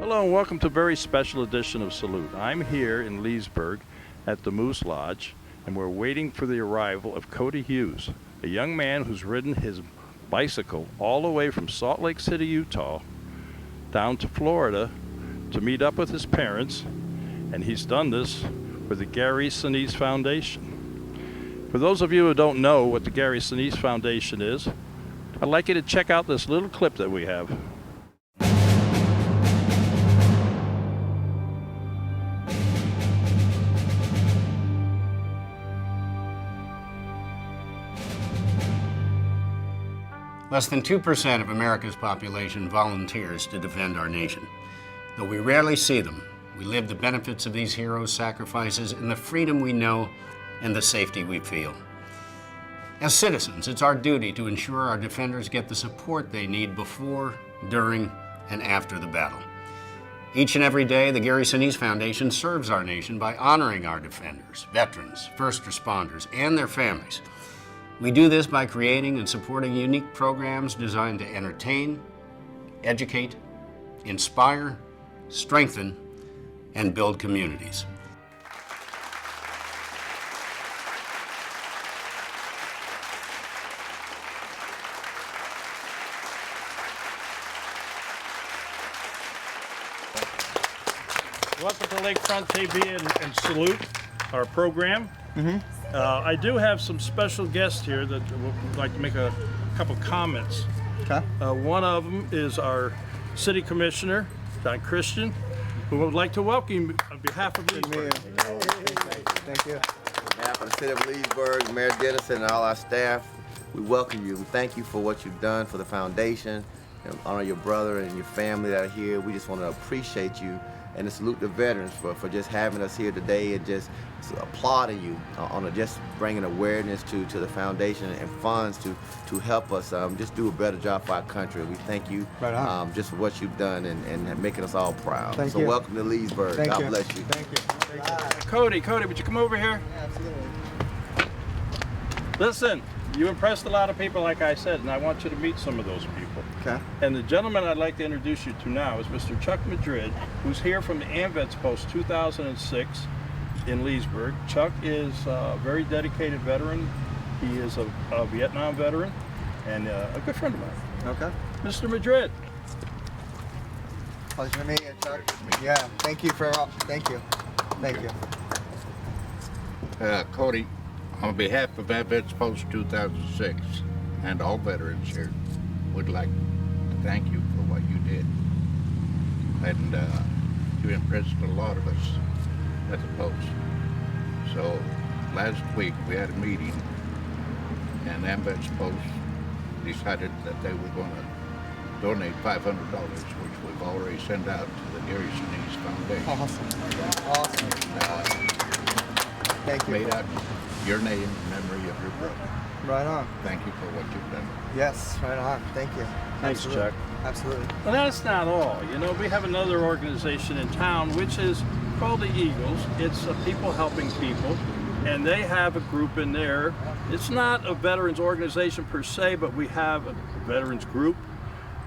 Hello and welcome to a very special edition of Salute. I'm here in Leesburg at the Moose Lodge, and we're waiting for the arrival of Cody Hughes, a young man who's ridden his bicycle all the way from Salt Lake City, Utah, down to Florida to meet up with his parents, and he's done this with the Gary Sinise Foundation. For those of you who don't know what the Gary Sinise Foundation is, I'd like you to check out this little clip that we have. Less than 2% of America's population volunteers to defend our nation. Though we rarely see them, we live the benefits of these heroes' sacrifices in the freedom we know and the safety we feel. As citizens, it's our duty to ensure our defenders get the support they need before, during, and after the battle. Each and every day, the Gary Sinise Foundation serves our nation by honoring our defenders, veterans, first responders, and their families. We do this by creating and supporting unique programs designed to entertain, educate, inspire, strengthen, and build communities. Welcome to Lakefront TV and Salute, our program. I do have some special guests here that would like to make a couple comments. Okay. One of them is our City Commissioner, John Christian, who would like to welcome you on behalf of Leesburg. Thank you. On behalf of the City of Leesburg, Mayor Dennison, and all our staff, we welcome you. We thank you for what you've done for the foundation, and honor your brother and your family that are here. We just want to appreciate you and to salute the veterans for just having us here today and just applauding you on just bringing awareness to the foundation and funds to help us just do a better job for our country. We thank you just for what you've done and making us all proud. Thank you. Welcome to Leesburg. Thank God you. bless you. Thank you. Thank you. Cody, would you come over here? Yeah, absolutely. Listen, you impressed a lot of people, like I said, and I want you to meet some of those people. Okay. And the gentleman I'd like to introduce you to now is Mr. Chuck Madrid, who's here from the AMVETS Post 2006 in Leesburg. Chuck is a very dedicated veteran. He is a Vietnam veteran and a good friend of mine. Okay. Mr. Madrid. Pleasure to meet you, Chuck. Yeah. Thank you for all. Thank you. Thank you. Cody, on behalf of AMVETS Post 2006 and all veterans here, would like to thank you for what you did. And you impressed a lot of us at the post. So last week we had a meeting and AMVETS Post decided that they were going to donate $500, which we've already sent out to the Gary Sinise Foundation. Awesome. Thank you. Made out your name in memory of your brother. Right on. Thank you for what you've done. Yes, right on. Thank you. Thanks, Absolutely. Chuck. Absolutely. Well, that's not all. You know, we have another organization in town which is called the Eagles. It's people helping people, and they have a group in there. It's not a veterans organization per se, but we have a veterans group.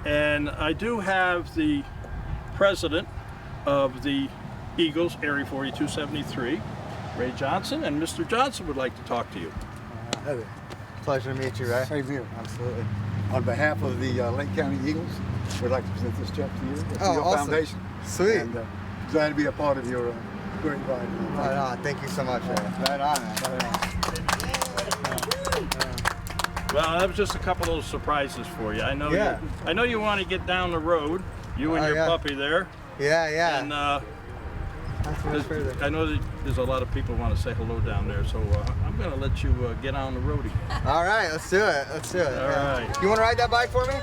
And I do have the president of the Eagles, Area 4273, Ray Johnson, and Mr. Johnson would like to talk to you. Hey, pleasure to meet you, Ray. Same here. Absolutely. On behalf of the Lake County Eagles, we'd like to present this check to you. It's Oh, your awesome. foundation. Sweet. And glad to be a part of your great ride. Right on. Thank you so much, Ray. Right on, man. Right on. Well, that was just a couple of surprises for you. I know. Yeah. I know you want to get down the road. You and Oh, your yeah. puppy there. Yeah. And Not too much further. I know that there's a lot of people who want to say hello down there, so I'm going to let you get on the road again. All right, let's do it. Let's do it. All right. You want to ride that bike for me?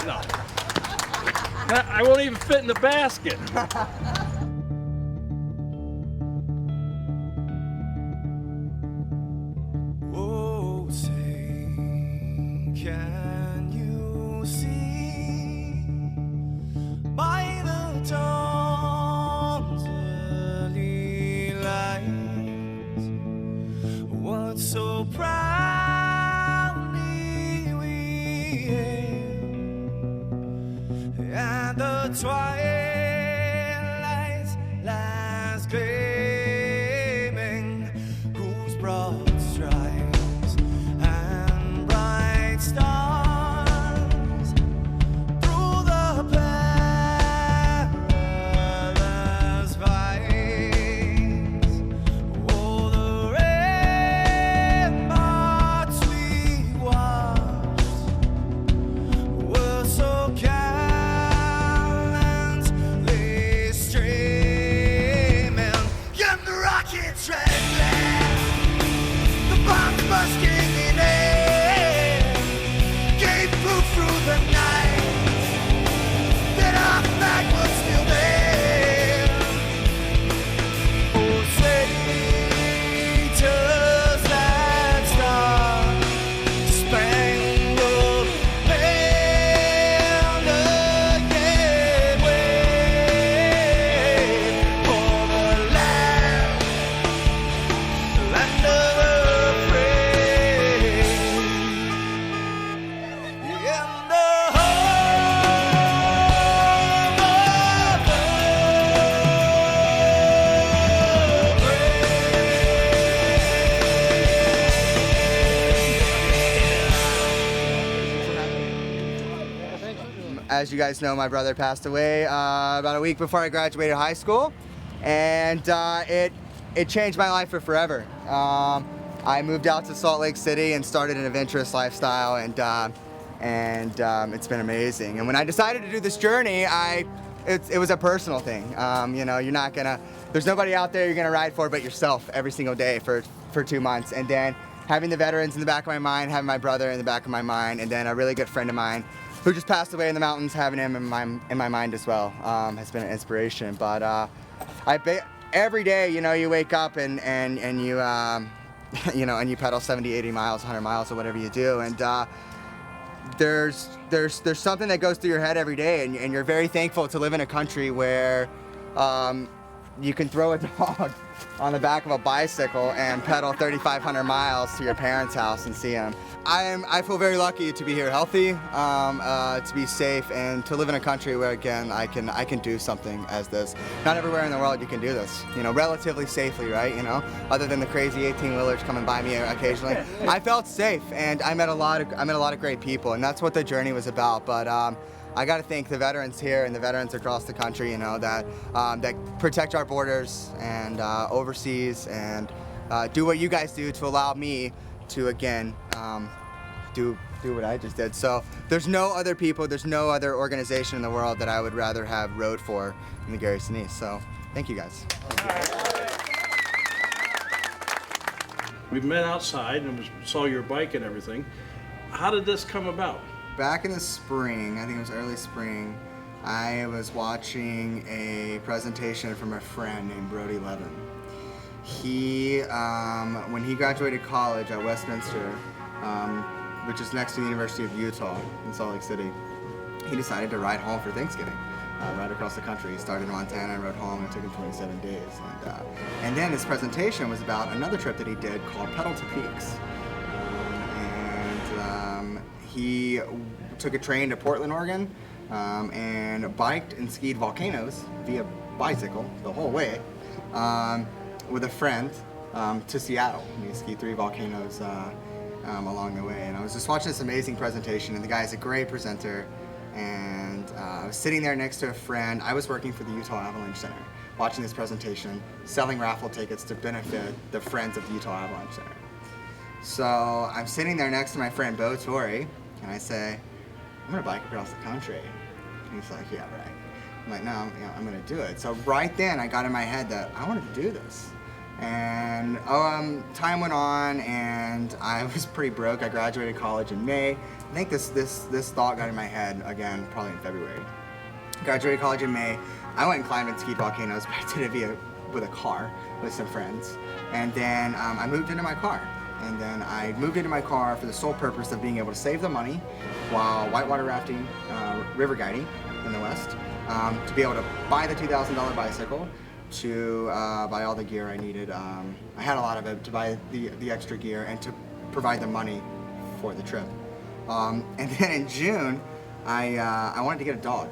No. I won't even fit in the basket. Oh, say, can you see by the dawn's early light what so proudly we hailed at the twilight back was still there. Oh, say, does that star-spangled banner yet wave for the land of the free? In the home of the As you guys know, my brother passed away about a week before I graduated high school, and it changed my life for forever. I moved out to Salt Lake City and started an adventurous lifestyle, and it's been amazing. And when I decided to do this journey, it was a personal thing. You know, you're not gonna, there's nobody out there you're gonna ride for but yourself every single day for 2 months. And then having the veterans in the back of my mind, having my brother in the back of my mind, and then a really good friend of mine who just passed away in the mountains, having him in my mind as well, has been an inspiration. But every day, you know, you wake up and you you know, and you pedal 70, 80 miles, 100 miles, or whatever you do, and there's something that goes through your head every day, and you're very thankful to live in a country where you can throw a dog on the back of a bicycle and pedal 3,500 miles to your parents' house and see them. I feel very lucky to be here healthy, to be safe, and to live in a country where, again, I can do something as this. Not everywhere in the world you can do this, you know, relatively safely, right? You know, other than the crazy 18-wheelers coming by me occasionally. I felt safe, and I met a lot of great people, and that's what the journey was about. But I got to thank the veterans here and the veterans across the country, you know, that protect our borders and overseas, and do what you guys do to allow me to, again, do what I just did. So there's no other people, there's no other organization in the world that I would rather have rode for than the Gary Sinise. So thank you guys. We met outside and saw your bike and everything. How did this come about? Back in the spring, I think it was early spring, I was watching a presentation from a friend named Brody Levin. He, when he graduated college at Westminster, which is next to the University of Utah in Salt Lake City, he decided to ride home for Thanksgiving, right across the country. He started in Montana and rode home, and it took him 27 days. And then his presentation was about another trip that he did called Pedal to Peaks. He took a train to Portland, Oregon, and biked and skied volcanoes via bicycle the whole way with a friend to Seattle. And he skied 3 volcanoes along the way. And I was just watching this amazing presentation, and the guy's a great presenter. And I was sitting there next to a friend. I was working for the Utah Avalanche Center, watching this presentation, selling raffle tickets to benefit the Friends of the Utah Avalanche Center. So I'm sitting there next to my friend Bo Torrey, and I say, I'm gonna bike across the country. And he's like, yeah, right. I'm like, no, I'm gonna do it. So right then I got in my head that I wanted to do this. And time went on, and I was pretty broke. I graduated college in May. I think this thought got in my head again, probably in February. Graduated college in May. I went and climbed and skied volcanoes, but I did it with a car with some friends. And then I moved into my car. And then I moved into my car for the sole purpose of being able to save the money while whitewater rafting, river guiding in the West, to be able to buy the $2,000 bicycle, to buy all the gear I needed. I had a lot of it, to buy the extra gear and to provide the money for the trip. And then in June, I wanted to get a dog.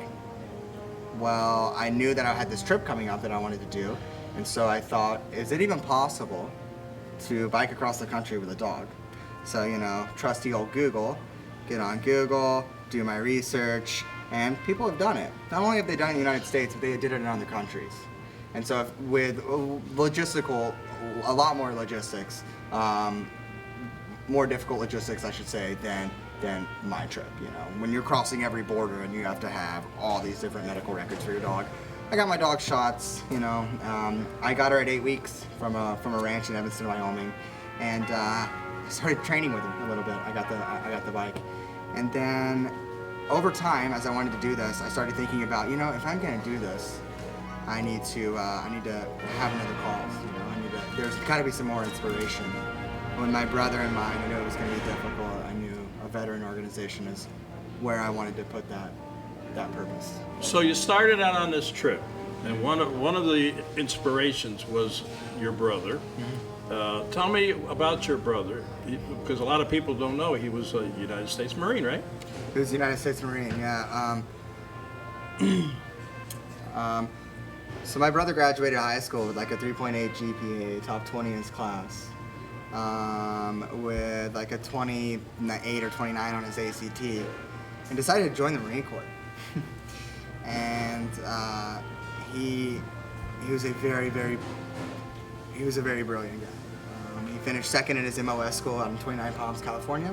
Well, I knew that I had this trip coming up that I wanted to do, and so I thought, is it even possible to bike across the country with a dog? So, you know, trusty old Google, get on Google, do my research, and people have done it. Not only have they done it in the United States, but they did it in other countries. And so with a lot more logistics, more difficult logistics, I should say, than my trip. You know, when you're crossing every border and you have to have all these different medical records for your dog. I got my dog shots, you know. I got her at 8 weeks from a ranch in Evanston, Wyoming, and I started training with her a little bit. I got the bike, and then over time, as I wanted to do this, I started thinking about, you know, if I'm gonna do this, I need to have another cause. You know, there's got to be some more inspiration. When my brother in mind, I knew it was going to be difficult. I knew a veteran organization is where I wanted to put that purpose. So you started out on this trip, and one of the inspirations was your brother. Tell me about your brother, because a lot of people don't know he was a United States Marine, right? He was a United States Marine, yeah. So my brother graduated high school with like a 3.8 GPA, top 20 in his class, with like a 28 or 29 on his ACT, and decided to join the Marine Corps. And he was a very brilliant guy. He finished second in his MOS school out in 29 Palms, California.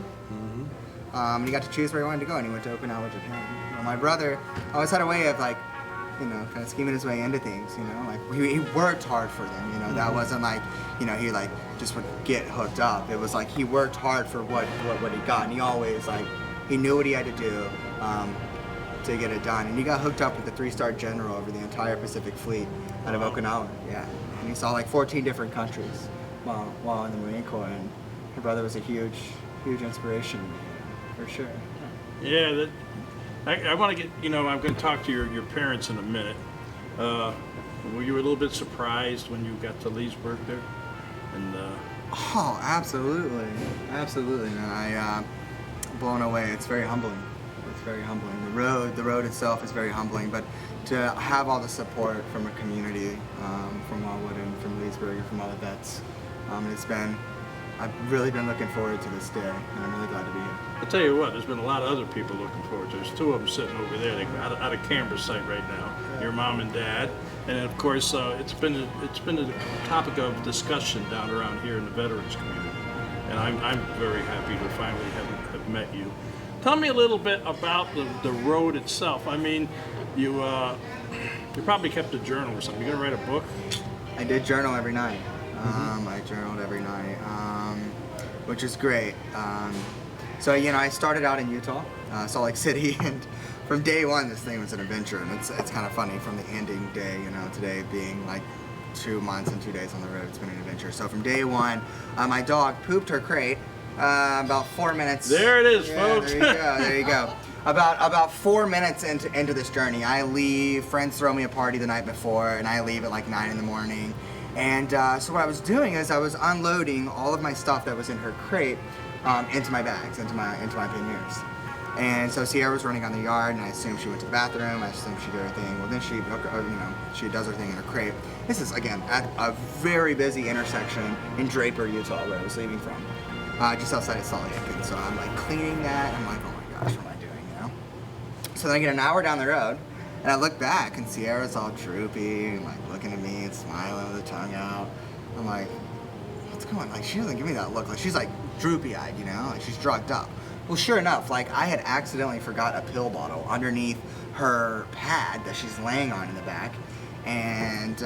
And he got to choose where he wanted to go, and he went to Okinawa, Japan. You know, my brother always had a way of like, you know, kind of scheming his way into things, you know, like he worked hard for them, you know, that wasn't like, you know, he like just would get hooked up. It was like he worked hard for what he got, and he always like, he knew what he had to do to get it done. And he got hooked up with the 3-star general over the entire Pacific Fleet out of Okinawa, yeah. And he saw like 14 different countries while in the Marine Corps, and my brother was a huge inspiration to me, for sure. Yeah, I want to get, you know, I'm going to talk to your parents in a minute. Were you a little bit surprised when you got to Leesburg there? And Oh, absolutely, man. Blown away. It's very humbling. The road itself is very humbling, but to have all the support from a community, from Wildwood and from Leesburg and from all the vets, I've really been looking forward to this day, and I'm really glad to be here. I'll tell you what, there's been a lot of other people looking forward to it. There's 2 of them sitting over there, they're out of camera sight right now. Your mom and dad, and of course it's been a topic of discussion down around here in the veterans community, and I'm very happy to finally have met you. Tell me a little bit about the road itself. I mean, you probably kept a journal or something. You gonna write a book? I did journal every night. I journaled every night, which is great. So, you know, I started out in Utah, Salt Lake City, and from day one, this thing was an adventure. And it's kind of funny from the ending day, you know, today being like 2 months and 2 days on the road, it's been an adventure. So from day one, my dog pooped her crate about 4 minutes. There it is, yeah, folks. There you go. About 4 minutes into this journey, I leave. Friends throw me a party the night before, and I leave at like 9 in the morning. And so what I was doing is I was unloading all of my stuff that was in her crate into my bags, into my panniers. And so Sierra was running on the yard, and I assumed she went to the bathroom. I assumed she did her thing. Well, then she does her thing in her crate. This is again at a very busy intersection in Draper, Utah, where I was leaving from, just outside of Salt Lake. And so I'm like cleaning that. I'm like, oh my gosh, what am I doing? You know. So then I get an hour down the road, and I look back, and Sierra's all droopy, and like looking at me and smiling with her tongue out. I'm like, what's going on? Like, she doesn't give me that look. Like, she's like droopy-eyed, you know? Like, she's drugged up. Well, sure enough, like, I had accidentally forgot a pill bottle underneath her pad that she's laying on in the back. And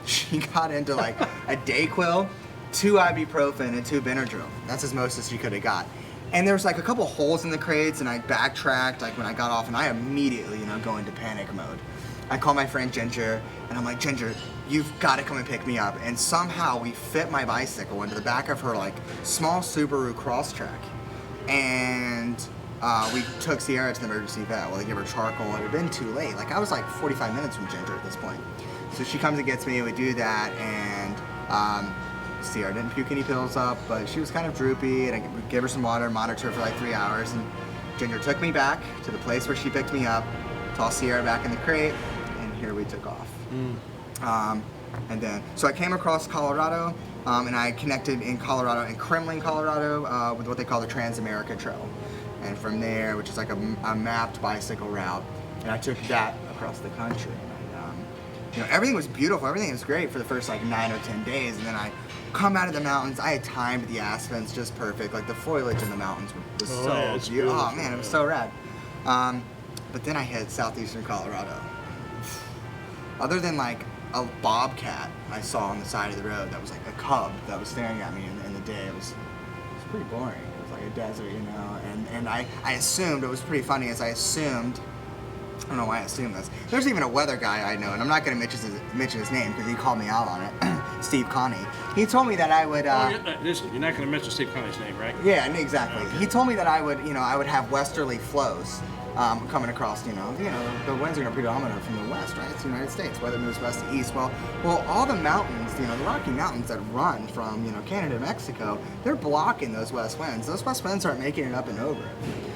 she got into like a Dayquil, 2 ibuprofen, and 2 Benadryl. That's as most as she could have got. And there was like a couple holes in the crates, and I backtracked like when I got off, and I immediately, you know, go into panic mode. I call my friend Ginger, and I'm like, Ginger, you've got to come and pick me up. And somehow we fit my bicycle into the back of her like small Subaru Crosstrek, and we took Sierra to the emergency vet. Well, they gave her charcoal. It had been too late. Like, I was like 45 minutes from Ginger at this point. So she comes and gets me, we do that, and Sierra didn't puke any pills up, but she was kind of droopy, and I gave her some water, monitored her for like 3 hours, and Ginger took me back to the place where she picked me up, tossed Sierra back in the crate, and here we took off. And then, so I came across Colorado, and I connected in Colorado, in Kremlin, Colorado, with what they call the Trans-America Trail. And from there, which is like a mapped bicycle route, and I took that across the country. And, you know, everything was beautiful, everything was great for the first like 9 or 10 days, and then I come out of the mountains. I had timed the aspens just perfect. Like the foliage in the mountains was so beautiful. Oh man, it was so rad. But then I hit southeastern Colorado. Other than like a bobcat I saw on the side of the road that was like a cub that was staring at me in the day, it was pretty boring. It was like a desert, you know. And I assumed, it was pretty funny, as I assumed, I don't know why I assumed this. There's even a weather guy I know, and I'm not going to mention his name because he called me out on it. Steve Connie. He told me that I would. Listen, you're not going to mention Steve Connie's name, right? Yeah, exactly. He told me that I would, I would have westerly flows coming across. You know, the winds are going to predominate from the west, right? It's the United States. Weather moves west to east. Well, all the mountains, the Rocky Mountains that run from Canada to Mexico, they're blocking those west winds. Those west winds aren't making it up and over.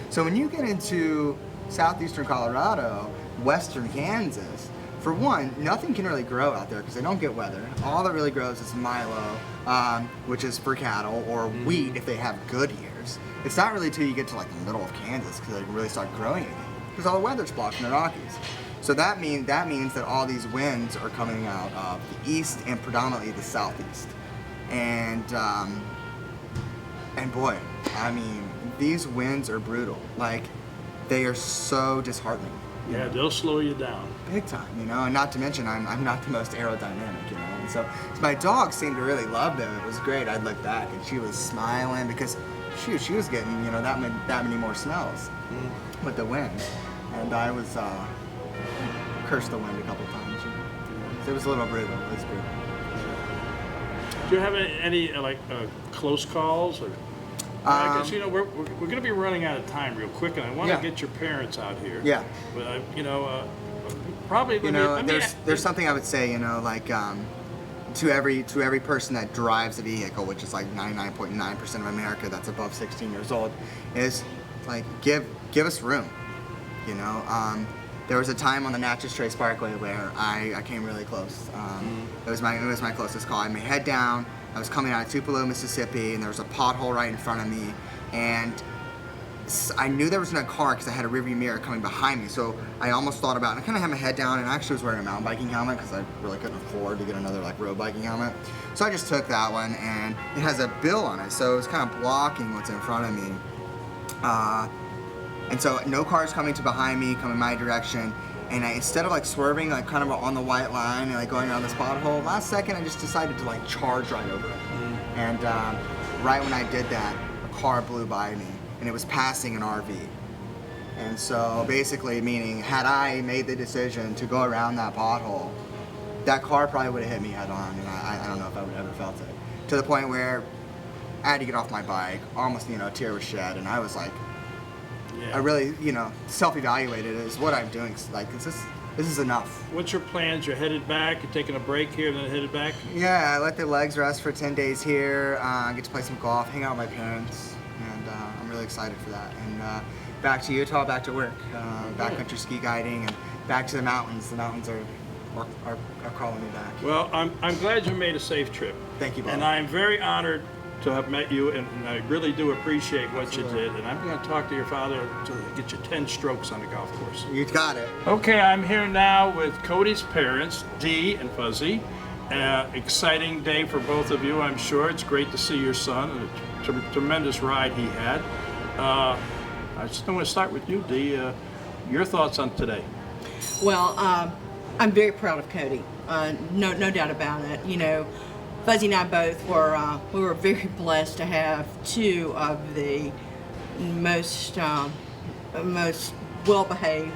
So when you get into southeastern Colorado, western Kansas, for one, nothing can really grow out there because they don't get weather. All that really grows is milo, which is for cattle, or wheat if they have good years. It's not really until you get to like the middle of Kansas because they can really start growing anything because all the weather's blocked in the Rockies. So that means that all these winds are coming out of the east and predominantly the southeast. And boy, I mean, these winds are brutal. Like, they are so disheartening. Yeah, they'll slow you down. Big time, and not to mention I'm not the most aerodynamic, and so my dog seemed to really love them. It was great. I'd look back and she was smiling because she was getting that many more smells with the wind, and I was cursed the wind a couple times. So it was a little brutal. It was brutal. Do you have any close calls or? I guess we're going to be running out of time real quick, and I want to get your parents out here. Yeah. But probably. There's something I would say. To every person that drives a vehicle, which is like 99.9% of America that's above 16 years old, is like give us room. There was a time on the Natchez Trace Parkway where I came really close. It was my closest call. I had my head down. I was coming out of Tupelo, Mississippi, and there was a pothole right in front of me, and I knew there was no car because I had a rearview mirror coming behind me, so I almost thought about it. I kind of had my head down, and I actually was wearing a mountain biking helmet because I really couldn't afford to get another road biking helmet. So I just took that one, and it has a bill on it, so it was kind of blocking what's in front of me. And so no cars coming behind me, coming my direction. And instead of swerving kind of on the white line and going around this pothole, last second I just decided to charge right over it. And right when I did that, a car blew by me, and it was passing an RV. And so basically meaning, had I made the decision to go around that pothole, that car probably would have hit me head on, and I don't know if I would have ever felt it. To the point where I had to get off my bike, almost a tear was shed, and I was like, I really, self-evaluated as what I'm doing. This is enough. What's your plans? You're headed back. You're taking a break here, and then headed back. Yeah, I let the legs rest for 10 days here. I get to play some golf, hang out with my parents, and I'm really excited for that. And back to Utah, back to work, backcountry ski guiding, and back to the mountains. The mountains are calling me back. Well, I'm glad you made a safe trip. Thank you, Bob. And I'm very honored to have met you, and I really do appreciate what you did. And I'm going to talk to your father to get you 10 strokes on the golf course. You got it. Okay, I'm here now with Cody's parents, Dee and Fuzzy. Exciting day for both of you, I'm sure. It's great to see your son, and a tremendous ride he had. I just want to start with you, Dee. Your thoughts on today? Well, I'm very proud of Cody. No doubt about it. Fuzzy and I both were very blessed to have two of the most well-behaved,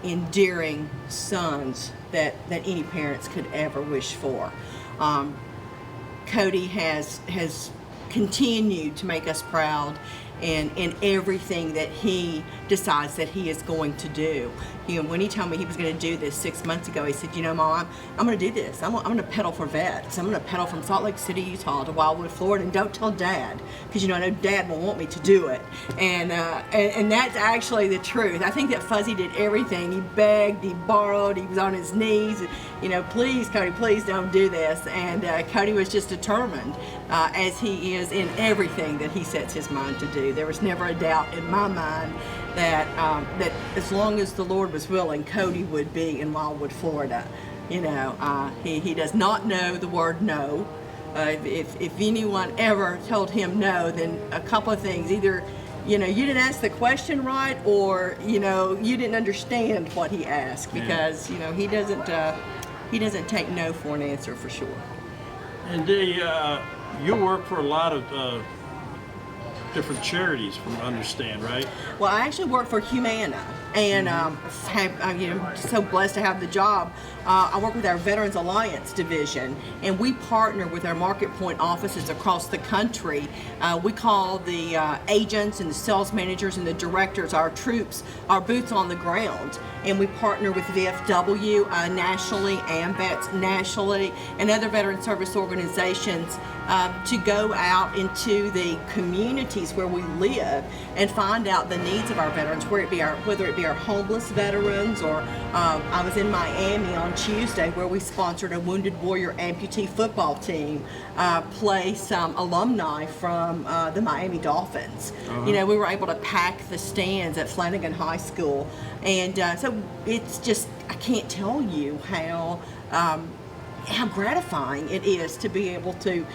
endearing sons that any parents could ever wish for. Cody has continued to make us proud in everything that he decides that he is going to do. When he told me he was going to do this 6 months ago, he said, Mom, I'm going to do this. I'm going to pedal for vets. I'm going to pedal from Salt Lake City, Utah to Wildwood, Florida, and don't tell Dad, because I know Dad will want me to do it. And that's actually the truth. I think that Fuzzy did everything. He begged, he borrowed, he was on his knees. Please, Cody, please don't do this. And Cody was just determined, as he is in everything that he sets his mind to do. There was never a doubt in my mind that as long as the Lord was willing, Cody would be in Wildwood, Florida. He does not know the word no. If anyone ever told him no, then a couple of things: either you didn't ask the question right, or you didn't understand what he asked, because he doesn't take no for an answer, for sure. And Dee, you work for a lot of different charities, from what I understand, right? Well, I actually work for Humana, and I'm so blessed to have the job. I work with our Veterans Alliance division, and we partner with our Market Point offices across the country. We call the agents and the sales managers and the directors, our troops, our boots on the ground, and we partner with VFW nationally, AMVETS nationally, and other veteran service organizations to go out into the communities where we live and find out the needs of our veterans, whether it be our homeless veterans, or I was in Miami on Tuesday where we sponsored a Wounded Warrior amputee football team play some alumni from the Miami Dolphins. You know, we were able to pack the stands at Flanagan High School, and so it's just, I can't tell you how gratifying it is to be able to,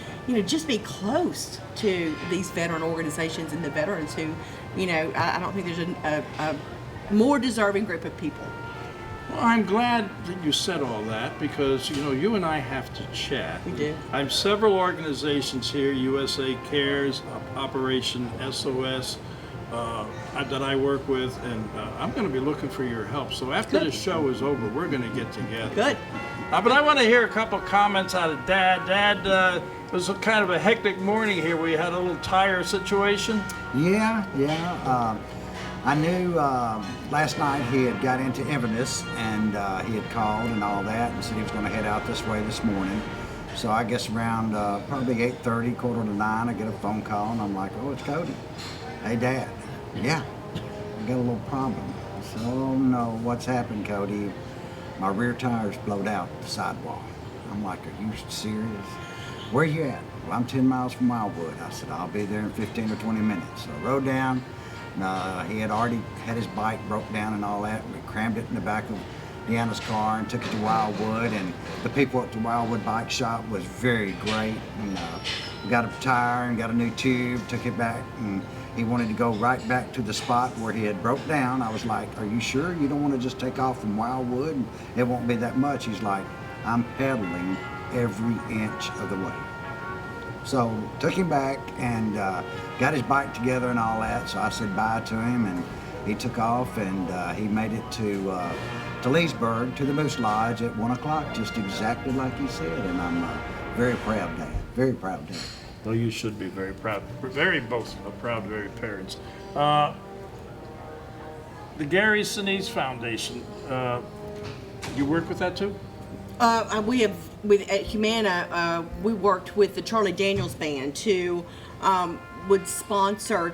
just be close to these veteran organizations and the veterans who, I don't think there's a more deserving group of people. Well, I'm glad that you said all that, because, you and I have to chat. We do. I have several organizations here, USA Cares, Operation SOS, that I work with, and I'm going to be looking for your help. So after Good. the show is over, we're going to get together. Good. But I want to hear a couple comments out of Dad. Dad, it was kind of a hectic morning here. We had a little tire situation. Yeah. I knew last night he had got into Inverness, and he had called and all that and said he was going to head out this way this morning. So I guess around probably 8:30, 8:45, I get a phone call, and I'm like, oh, it's Cody. Hey, Dad. Yeah, I got a little problem. I said, oh, no, what's happened, Cody? My rear tire's blowed out the sidewall. I'm like, are you serious? Where you at? Well, I'm 10 miles from Wildwood. I said, I'll be there in 15 or 20 minutes. So I rode down. He had already had his bike broke down and all that. We crammed it in the back of Deanna's car and took it to Wildwood. And the people at the Wildwood bike shop was very great. And we got a tire and got a new tube, took it back, and he wanted to go right back to the spot where he had broke down. I was like, are you sure you don't want to just take off from Wildwood? It won't be that much. He's like, I'm pedaling every inch of the way. So took him back and got his bike together and all that. So I said bye to him, and he took off, and he made it to Leesburg, to the Moose Lodge at 1 o'clock, just exactly like he said. And I'm very proud, Dad. Very proud, Dad. Well, you should be very proud. We're both proud, very parents. The Gary Sinise Foundation, you work with that too? We have, at Humana, we worked with the Charlie Daniels Band who would sponsor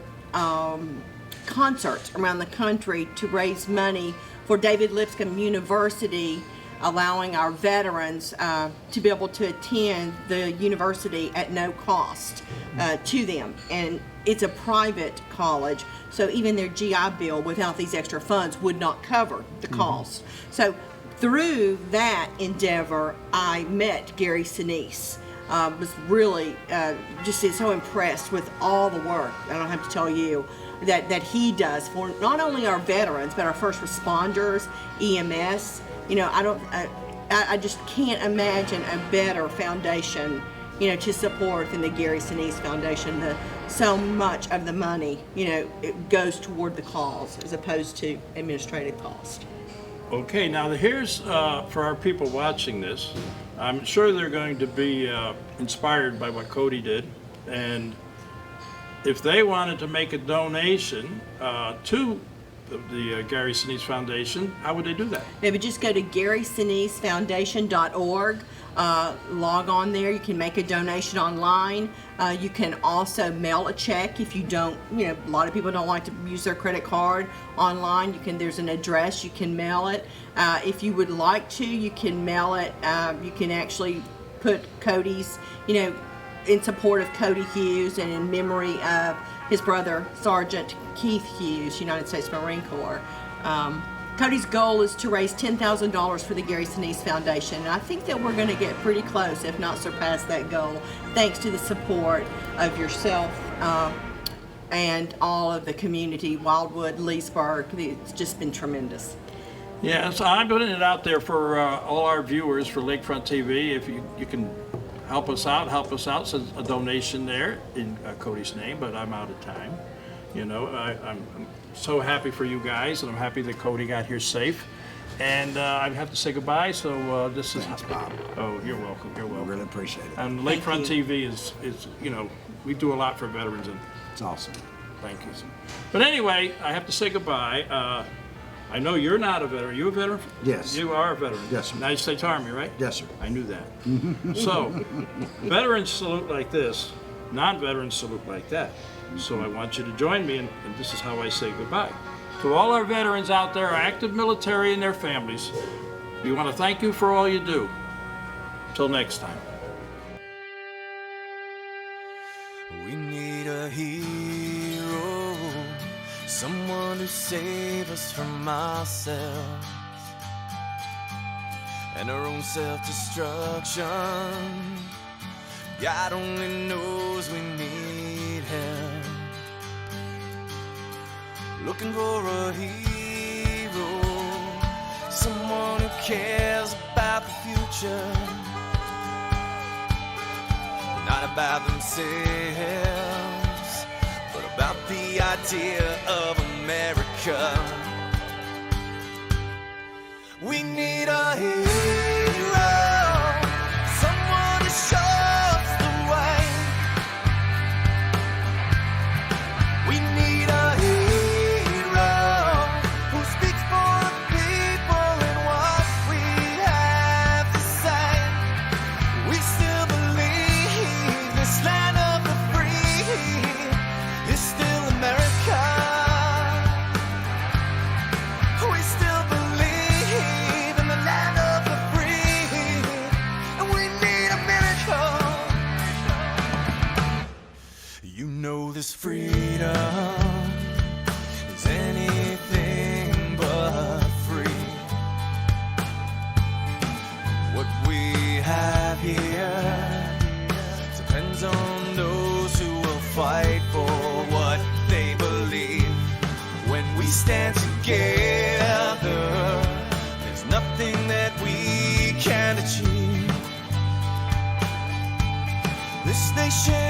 concerts around the country to raise money for David Lipscomb University, allowing our veterans to be able to attend the university at no cost to them. And it's a private college, so even their GI Bill without these extra funds would not cover the cost. So through that endeavor, I met Gary Sinise. Was really just so impressed with all the work, I don't have to tell you, that he does for not only our veterans, but our first responders, EMS. I just can't imagine a better foundation, to support than the Gary Sinise Foundation. So much of the money, it goes toward the cause as opposed to administrative cost. Okay, now here's, for our people watching this, I'm sure they're going to be inspired by what Cody did, and if they wanted to make a donation to the Gary Sinise Foundation, how would they do that? They would just go to GarySiniseFoundation.org, log on there. You can make a donation online. You can also mail a check if you don't, a lot of people don't like to use their credit card online. There's an address, you can mail it. If you would like to, you can mail it. You can actually put Cody's, in support of Cody Hughes and in memory of his brother, Sergeant Keith Hughes, United States Marine Corps. Cody's goal is to raise $10,000 for the Gary Sinise Foundation, and I think that we're going to get pretty close, if not surpass that goal, thanks to the support of yourself and all of the community, Wildwood, Leesburg. It's just been tremendous. Yeah, so I'm putting it out there for all our viewers for Lakefront TV. If you can help us out. Says a donation there in Cody's name, but I'm out of time. You know, I'm so happy for you guys, and I'm happy that Cody got here safe. And I have to say goodbye, so this is... Thanks, Bob. Oh, you're welcome, you're We welcome. really appreciate it. And Thank Lakefront you. TV is, you know, we do a lot for veterans, and It's awesome. thank you. But anyway, I have to say goodbye. I know you're not a veteran. You a veteran? Yes. You are a veteran. Yes, sir. United States Army, right? Yes, sir. I knew that. So, veterans salute like this, non-veterans salute like that. So I want you to join me, and this is how I say goodbye. To all our veterans out there, our active military and their families, we want to thank you for all you do. Till next time. We need a hero, someone to save us from ourselves and our own self-destruction. God only knows we need help. Looking for a hero, someone who cares about the future, not about themselves, but about the idea of America. We need a hero, someone to show us the way. We need a hero who speaks for the people and what we have to say. We still believe this land of the free is still America. We still believe in the land of the free, and we need a miracle. You know this freedom is anything but free. What we have here depends on those who will fight for what they believe. When we stand together, there's nothing that we can't achieve. This nation